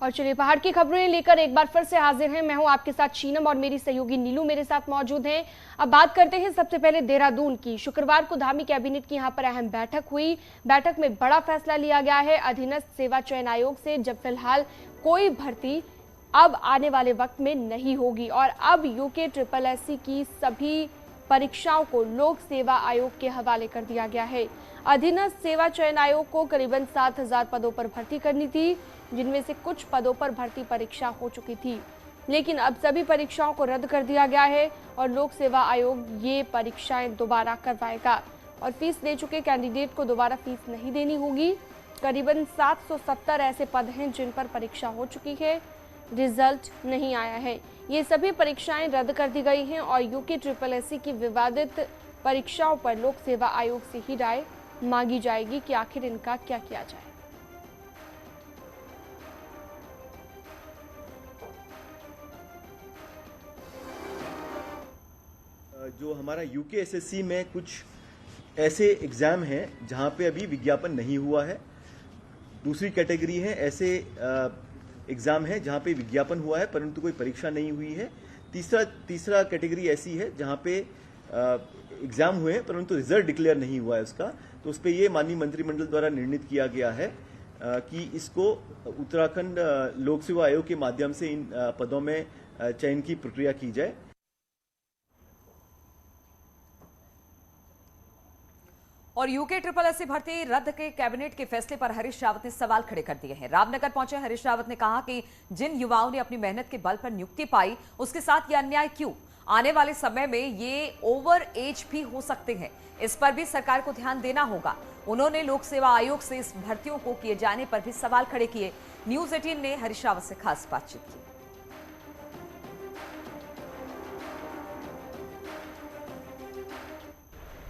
और चलिए पहाड़ की खबरें लेकर एक बार फिर से हाजिर हैं। मैं हूं आपके साथ शीनम और मेरी सहयोगी नीलू मेरे साथ मौजूद हैं। अब बात करते हैं सबसे पहले देहरादून की। शुक्रवार को धामी कैबिनेट की यहां पर अहम बैठक हुई। बैठक में बड़ा फैसला लिया गया है अधीनस्थ सेवा चयन आयोग से। जब फिलहाल कोई भर्ती अब आने वाले वक्त में नहीं होगी और अब यूके SSSC की सभी परीक्षाओं को लोक सेवा आयोग के हवाले कर दिया गया है। अधीनस्थ सेवा चयन आयोग को करीबन 7,000 पदों पर भर्ती करनी थी, जिनमें से कुछ पदों पर भर्ती परीक्षा हो चुकी थी, लेकिन अब सभी परीक्षाओं को रद्द कर दिया गया है और लोक सेवा आयोग ये परीक्षाएं दोबारा करवाएगा और फीस ले चुके कैंडिडेट को दोबारा फीस नहीं देनी होगी। करीबन 770 ऐसे पद हैं जिन पर परीक्षा हो चुकी है, रिजल्ट नहीं आया है। ये सभी परीक्षाएं रद्द कर दी गई हैं और यूके SSSC की विवादित परीक्षाओं पर लोक सेवा आयोग से ही राय मांगी जाएगी कि आखिर इनका क्या किया जाए। जो हमारा यूके SSC में कुछ ऐसे एग्जाम हैं जहां पे अभी विज्ञापन नहीं हुआ है। दूसरी कैटेगरी है ऐसे एग्जाम है जहां पे विज्ञापन हुआ है परंतु कोई परीक्षा नहीं हुई है। तीसरा कैटेगरी ऐसी है जहां पे एग्जाम हुए हैं परंतु रिजल्ट डिक्लेयर नहीं हुआ है उसका। तो उस पर ये माननीय मंत्रिमंडल द्वारा निर्णित किया गया है कि इसको उत्तराखंड लोक सेवा आयोग के माध्यम से इन पदों में चयन की प्रक्रिया की जाए। और यूके SSSC भर्ती रद्द के कैबिनेट के फैसले पर हरीश रावत ने सवाल खड़े कर दिए हैं। रामनगर पहुंचे हरीश रावत ने कहा कि जिन युवाओं ने अपनी मेहनत के बल पर नियुक्ति पाई उसके साथ ये अन्याय क्यों? आने वाले समय में ये ओवर एज भी हो सकते हैं, इस पर भी सरकार को ध्यान देना होगा। उन्होंने लोक सेवा आयोग से इस भर्तियों को किए जाने पर भी सवाल खड़े किए। न्यूज 18 ने हरीश रावत से खास बातचीत की।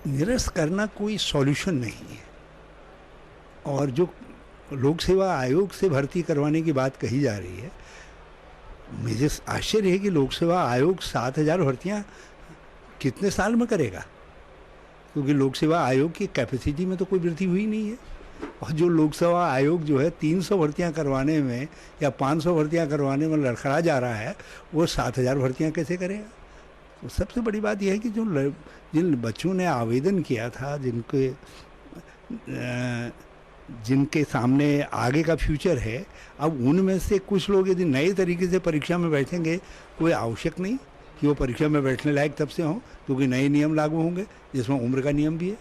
निरस्त करना कोई सॉल्यूशन नहीं है और जो लोक सेवा आयोग से भर्ती करवाने की बात कही जा रही है, मुझे आश्चर्य है कि लोक सेवा आयोग 7,000 भर्तियां कितने साल में करेगा, क्योंकि लोक सेवा आयोग की कैपेसिटी में तो कोई वृद्धि हुई नहीं है। और जो लोक सेवा आयोग जो है 300 भर्तियां करवाने में या 500 भर्तियां करवाने में लड़खड़ा जा रहा है, वो 7,000 भर्तियां कैसे करेगा? तो सबसे बड़ी बात यह है कि जिन बच्चों ने आवेदन किया था, जिनके सामने आगे का फ्यूचर है, अब उनमें से कुछ लोग यदि नए तरीके से परीक्षा में बैठेंगे, कोई आवश्यक नहीं कि वो परीक्षा में बैठने लायक तब से हों, क्योंकि नए नियम लागू होंगे जिसमें उम्र का नियम भी है।